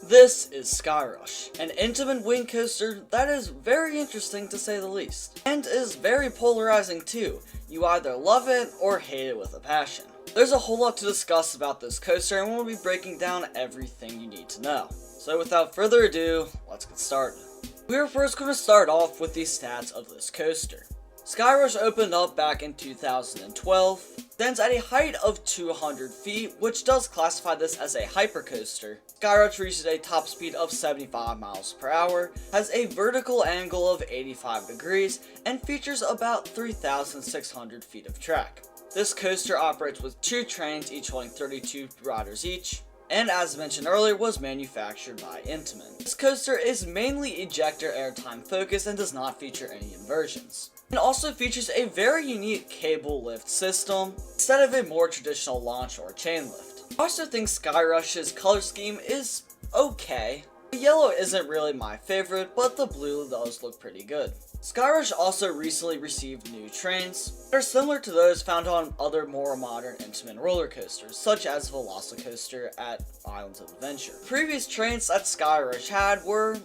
This is Skyrush, an intimate wing coaster that is very interesting to say the least, and is very polarizing too. You either love it or hate it with a passion. There's a whole lot to discuss about this coaster, and we'll be breaking down everything you need to know. So without further ado, let's get started. We are first going to start off with the stats of this coaster. Skyrush opened up back in 2012, stands at a height of 200 feet, which does classify this as a hypercoaster. Skyrush reaches a top speed of 75 miles per hour, has a vertical angle of 85 degrees, and features about 3,600 feet of track. This coaster operates with 2 trains, each holding 32 riders each, and as mentioned earlier, was manufactured by Intamin. This coaster is mainly ejector airtime focused and does not feature any inversions. It also features a very unique cable lift system instead of a more traditional launch or chain lift. I also think Skyrush's color scheme is okay. The yellow isn't really my favorite, but the blue does look pretty good. Skyrush also recently received new trains that are similar to those found on other more modern Intamin roller coasters, such as Velocicoaster at Islands of Adventure. Previous trains that Skyrush had were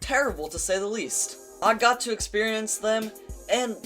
terrible to say the least. I got to experience them, and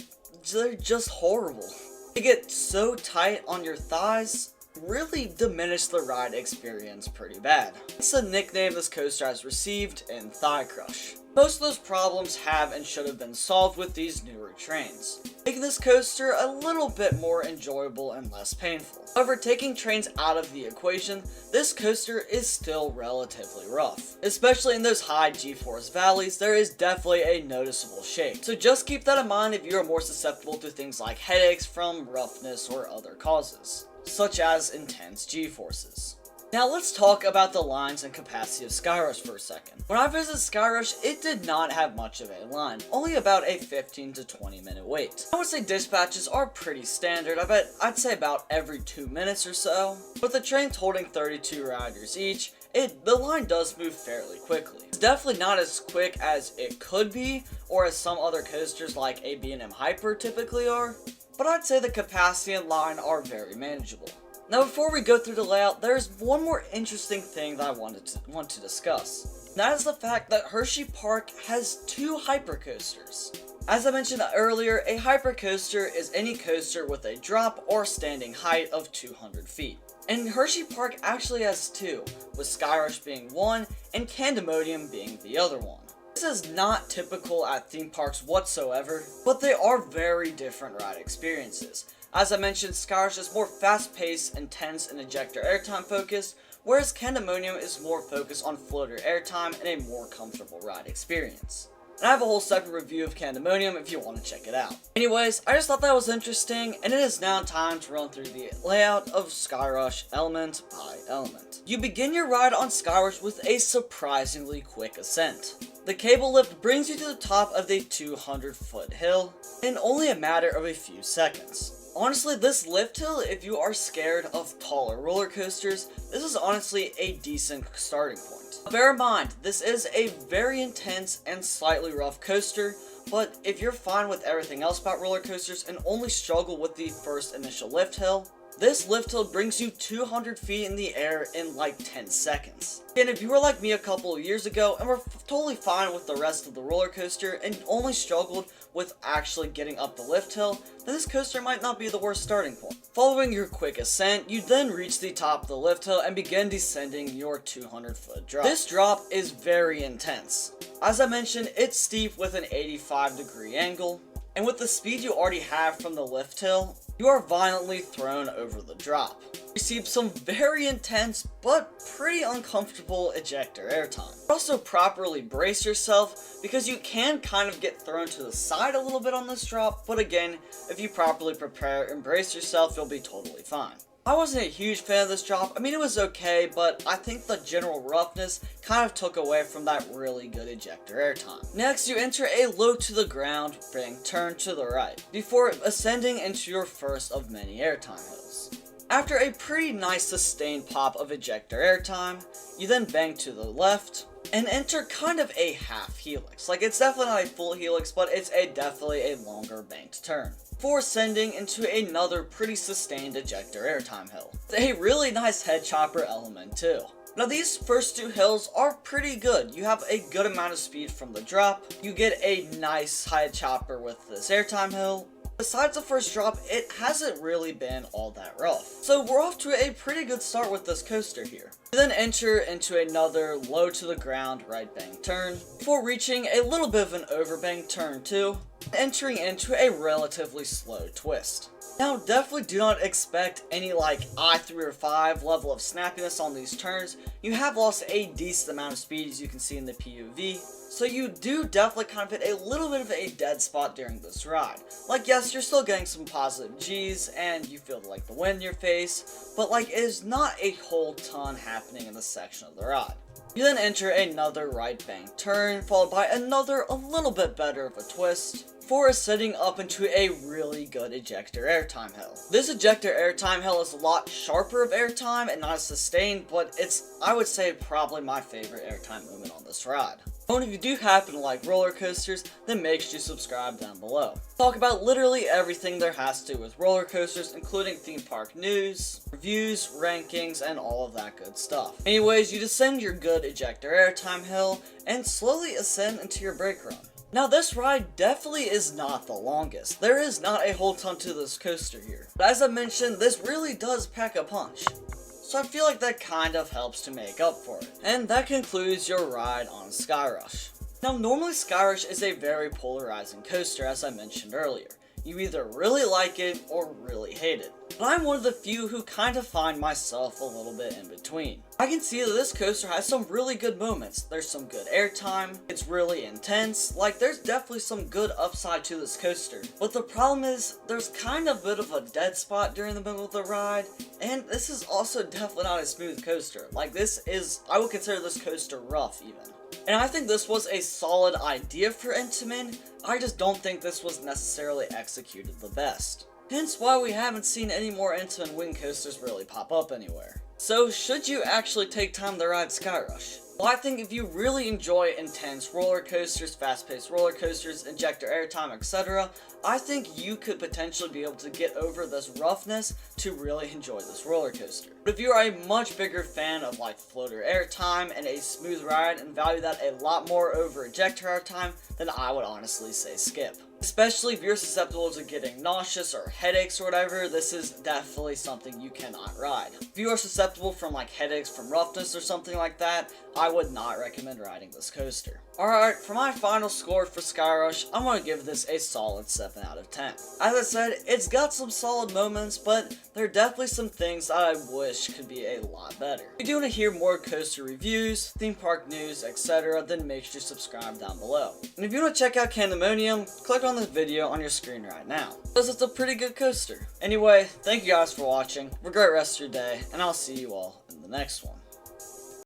they're just horrible. They get so tight on your thighs, really diminish the ride experience pretty bad. It's the nickname this coaster has received in Thigh Crush. Most of those problems have and should have been solved with these newer trains, making this coaster a little bit more enjoyable and less painful. However, taking trains out of the equation, this coaster is still relatively rough. Especially in those high G-force valleys, there is definitely a noticeable shake. So just keep that in mind if you are more susceptible to things like headaches from roughness or other causes, such as intense G-forces. Now let's talk about the lines and capacity of Skyrush for a second. When I visited Skyrush, it did not have much of a line, only about a 15 to 20 minute wait. I would say dispatches are pretty standard. I'd say about every 2 minutes or so. With the trains holding 32 riders each, the line does move fairly quickly. It's definitely not as quick as it could be, or as some other coasters like a B&M Hyper typically are, but I'd say the capacity and line are very manageable. Now before we go through the layout, there's one more interesting thing that I want to discuss. And that is the fact that Hersheypark has 2 hypercoasters. As I mentioned earlier, a hypercoaster is any coaster with a drop or standing height of 200 feet. And Hersheypark actually has 2, with Skyrush being one and Candymonium being the other one. This is not typical at theme parks whatsoever, but they are very different ride experiences. As I mentioned, Skyrush is more fast-paced, intense, and ejector airtime focused, whereas Candymonium is more focused on floater airtime and a more comfortable ride experience. And I have a whole separate review of Candymonium if you want to check it out. Anyways, I just thought that was interesting, and it is now time to run through the layout of Skyrush element by element. You begin your ride on Skyrush with a surprisingly quick ascent. The cable lift brings you to the top of the 200-foot hill in only a matter of a few seconds. Honestly, this lift hill, if you are scared of taller roller coasters, this is honestly a decent starting point. Bear in mind, this is a very intense and slightly rough coaster, but if you're fine with everything else about roller coasters and only struggle with the first initial lift hill, this lift hill brings you 200 feet in the air in like 10 seconds. And if you were like me a couple of years ago and were totally fine with the rest of the roller coaster and only struggled with actually getting up the lift hill, then this coaster might not be the worst starting point. Following your quick ascent, you then reach the top of the lift hill and begin descending your 200-foot drop. This drop is very intense. As I mentioned, it's steep with an 85-degree angle, and with the speed you already have from the lift hill, you are violently thrown over the drop. You receive some very intense but pretty uncomfortable ejector airtime. Also properly brace yourself because you can kind of get thrown to the side a little bit on this drop, but again, if you properly prepare and brace yourself, you'll be totally fine. I wasn't a huge fan of this drop. I mean, it was okay, but I think the general roughness kind of took away from that really good ejector airtime. Next, you enter a low to the ground bank turn to the right, before ascending into your first of many airtime hills. After a pretty nice sustained pop of ejector airtime, you then bank to the left, and enter kind of a half helix. Like, it's definitely not a full helix, but it's definitely a longer banked turn, before ascending into another pretty sustained ejector airtime hill. It's a really nice head chopper element too. Now these first two hills are pretty good. You have a good amount of speed from the drop. You get a nice high chopper with this airtime hill. Besides the first drop, it hasn't really been all that rough. So we're off to a pretty good start with this coaster here. You then enter into another low to the ground right bank turn, before reaching a little bit of an overbank turn too, entering into a relatively slow twist. Now definitely do not expect any like I3 or 5 level of snappiness on these turns. You have lost a decent amount of speed as you can see in the POV. So you do definitely kind of hit a little bit of a dead spot during this ride. Like yes, you're still getting some positive G's and you feel like the wind in your face, but like it is not a whole ton happening in this section of the ride. You then enter another right bank turn, followed by another a little bit better of a twist, before ascending up into a really good ejector airtime hill. This ejector airtime hill is a lot sharper of airtime and not as sustained, but it's, I would say, probably my favorite airtime moment on this ride. And if you do happen to like roller coasters, then make sure you subscribe down below. Talk about literally everything there has to do with roller coasters, including theme park news, reviews, rankings, and all of that good stuff. Anyways, you descend your good ejector airtime hill, and slowly ascend into your brake run. Now this ride definitely is not the longest. There is not a whole ton to this coaster here. But as I mentioned, this really does pack a punch. So I feel like that kind of helps to make up for it. And that concludes your ride on Skyrush. Now normally Skyrush is a very polarizing coaster, as I mentioned earlier. You either really like it or really hate it. But I'm one of the few who kind of find myself a little bit in between. I can see that this coaster has some really good moments. There's some good airtime, it's really intense, like there's definitely some good upside to this coaster. But the problem is, there's kind of a bit of a dead spot during the middle of the ride, and this is also definitely not a smooth coaster. Like this is, I would consider this coaster rough even. And I think this was a solid idea for Intamin, I just don't think this was necessarily executed the best. Hence why we haven't seen any more Intamin wing coasters really pop up anywhere. So should you actually take time to ride Skyrush? Well, I think if you really enjoy intense roller coasters, fast-paced roller coasters, ejector airtime, etc., I think you could potentially be able to get over this roughness to really enjoy this roller coaster. But if you're a much bigger fan of like floater airtime and a smooth ride and value that a lot more over ejector airtime, then I would honestly say skip. Especially if you're susceptible to getting nauseous or headaches or whatever, this is definitely something you cannot ride. If you are susceptible from like headaches from roughness or something like that, I would not recommend riding this coaster. Alright, for my final score for Skyrush, I'm going to give this a solid 7 out of 10. As I said, it's got some solid moments, but there are definitely some things that I wish could be a lot better. If you do want to hear more coaster reviews, theme park news, etc., then make sure to subscribe down below. And if you want to check out Pandemonium, click on this video on your screen right now, because it's a pretty good coaster. Anyway, thank you guys for watching, have a great rest of your day, and I'll see you all in the next one.